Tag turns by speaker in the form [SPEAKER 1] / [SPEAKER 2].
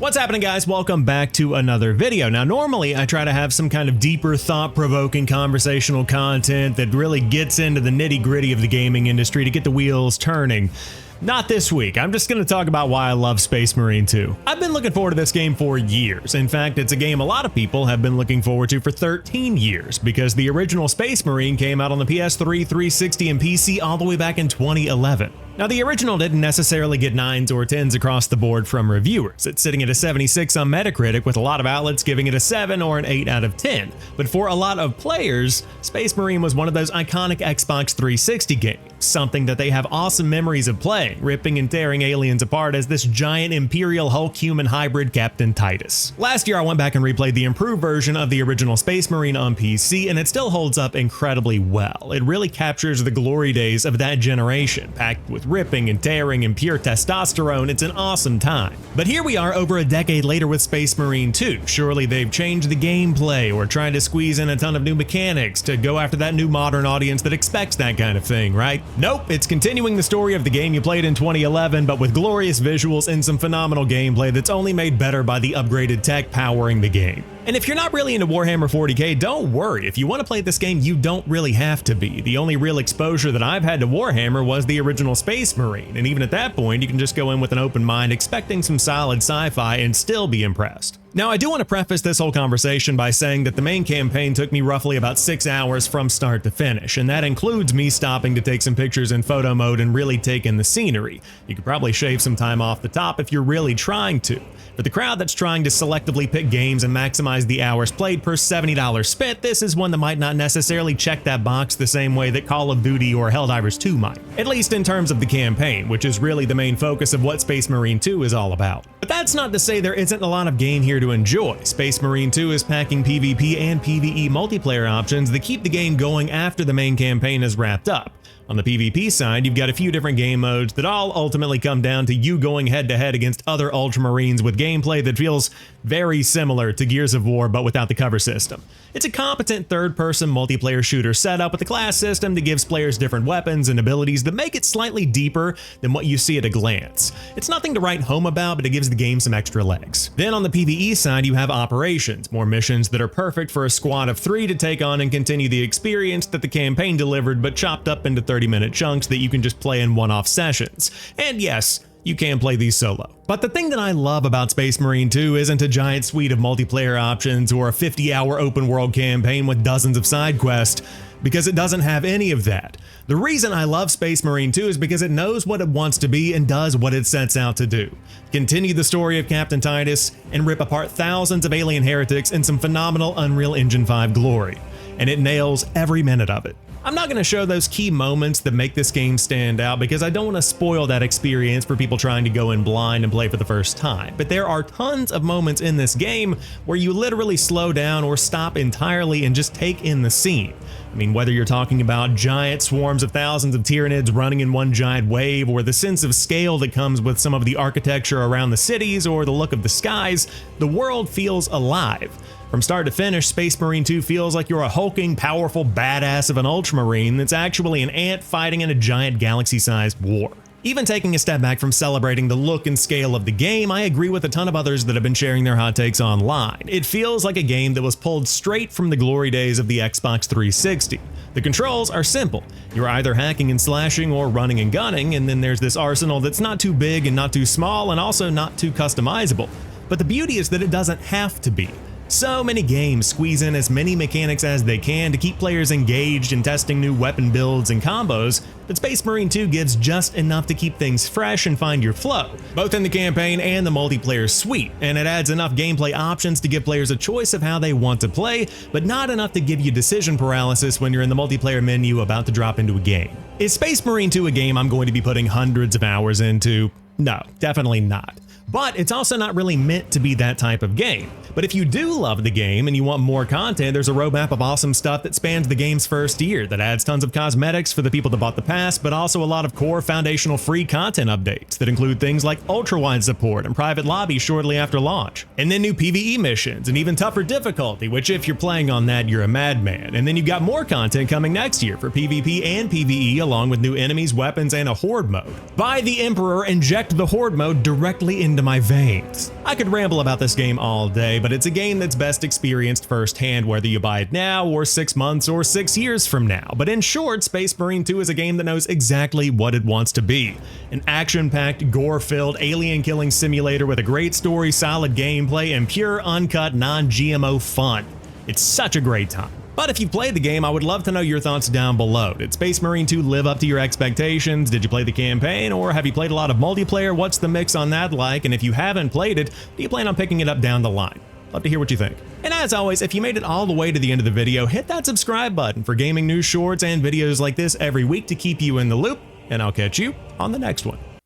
[SPEAKER 1] What's happening, guys? Welcome back to another video. Now, normally I try to have some kind of deeper, thought-provoking conversational content that really gets into the nitty-gritty of the gaming industry to get the wheels turning. Not this week. I'm just going to talk about why I love Space Marine 2. I've been looking forward to this game for years. In fact, it's a game a lot of people have been looking forward to for 13 years because the original Space Marine came out on the PS3, 360, and PC all the way back in 2011. Now, the original didn't necessarily get 9s or 10s across the board from reviewers. It's sitting at a 76 on Metacritic, with a lot of outlets giving it a 7 or an 8 out of 10. But for a lot of players, Space Marine was one of those iconic Xbox 360 games, something that they have awesome memories of playing, ripping and tearing aliens apart as this giant Imperial Hulk-human hybrid Captain Titus. Last year, I went back and replayed the improved version of the original Space Marine on PC, and it still holds up incredibly well. It really captures the glory days of that generation, packed with ripping and tearing and pure testosterone. It's an awesome time. But here we are over a decade later with Space Marine 2. Surely they've changed the gameplay or tried to squeeze in a ton of new mechanics to go after that new modern audience that expects that kind of thing, right? Nope, it's continuing the story of the game you played in 2011, but with glorious visuals and some phenomenal gameplay that's only made better by the upgraded tech powering the game. And if you're not really into Warhammer 40k, don't worry. If you want to play this game, you don't really have to be. The only real exposure that I've had to Warhammer was the original Space Marine, and even at that point, you can just go in with an open mind, expecting some solid sci-fi and still be impressed. Now, I do want to preface this whole conversation by saying that the main campaign took me roughly about 6 hours from start to finish, and that includes me stopping to take some pictures in photo mode and really take in the scenery. You could probably shave some time off the top if you're really trying to. For the crowd that's trying to selectively pick games and maximize the hours played per $70 spent, this is one that might not necessarily check that box the same way that Call of Duty or Helldivers 2 might. At least in terms of the campaign, which is really the main focus of what Space Marine 2 is all about. But that's not to say there isn't a lot of game here to enjoy. Space Marine 2 is packing PvP and PvE multiplayer options that keep the game going after the main campaign is wrapped up. On the PvP side, you've got a few different game modes that all ultimately come down to you going head-to-head against other Ultramarines with gameplay that feels very similar to Gears of War but without the cover system. It's a competent third-person multiplayer shooter setup with a class system that gives players different weapons and abilities that make it slightly deeper than what you see at a glance. It's nothing to write home about, but it gives the game some extra legs. Then on the PvE side, you have operations, more missions that are perfect for a squad of 3 to take on and continue the experience that the campaign delivered, but chopped up into 30-minute chunks that you can just play in one-off sessions. And yes, you can play these solo. But the thing that I love about Space Marine 2 isn't a giant suite of multiplayer options or a 50-hour open world campaign with dozens of side quests, because it doesn't have any of that. The reason I love Space Marine 2 is because it knows what it wants to be and does what it sets out to do. Continue the story of Captain Titus and rip apart thousands of alien heretics in some phenomenal Unreal Engine 5 glory. And it nails every minute of it. I'm not going to show those key moments that make this game stand out because I don't want to spoil that experience for people trying to go in blind and play for the first time, but there are tons of moments in this game where you literally slow down or stop entirely and just take in the scene. I mean, whether you're talking about giant swarms of thousands of Tyranids running in one giant wave, or the sense of scale that comes with some of the architecture around the cities or the look of the skies, the world feels alive. From start to finish, Space Marine 2 feels like you're a hulking, powerful badass of an Ultramarine that's actually an ant fighting in a giant galaxy-sized war. Even taking a step back from celebrating the look and scale of the game, I agree with a ton of others that have been sharing their hot takes online. It feels like a game that was pulled straight from the glory days of the Xbox 360. The controls are simple. You're either hacking and slashing or running and gunning, and then there's this arsenal that's not too big and not too small and also not too customizable. But the beauty is that it doesn't have to be. So many games squeeze in as many mechanics as they can to keep players engaged in testing new weapon builds and combos, but Space Marine 2 gives just enough to keep things fresh and find your flow, both in the campaign and the multiplayer suite, and it adds enough gameplay options to give players a choice of how they want to play, but not enough to give you decision paralysis when you're in the multiplayer menu about to drop into a game. Is Space Marine 2 a game I'm going to be putting hundreds of hours into? No, definitely not. But it's also not really meant to be that type of game. But if you do love the game and you want more content, there's a roadmap of awesome stuff that spans the game's first year that adds tons of cosmetics for the people that bought the pass, but also a lot of core foundational free content updates that include things like ultra-wide support and private lobbies shortly after launch. And then new PvE missions and even tougher difficulty, which if you're playing on that, you're a madman. And then you've got more content coming next year for PvP and PvE, along with new enemies, weapons, and a horde mode. By the Emperor, inject the horde mode directly into into my veins. I could ramble about this game all day, but it's a game that's best experienced firsthand, whether you buy it now or 6 months or 6 years from now. But in short, Space Marine 2 is a game that knows exactly what it wants to be. An action-packed, gore-filled, alien-killing simulator with a great story, solid gameplay, and pure, uncut, non-GMO fun. It's such a great time. But if you've played the game, I would love to know your thoughts down below. Did Space Marine 2 live up to your expectations? Did you play the campaign, or have you played a lot of multiplayer? What's the mix on that like? And if you haven't played it, do you plan on picking it up down the line? Love to hear what you think. And as always, if you made it all the way to the end of the video, hit that subscribe button for gaming news shorts and videos like this every week to keep you in the loop, and I'll catch you on the next one.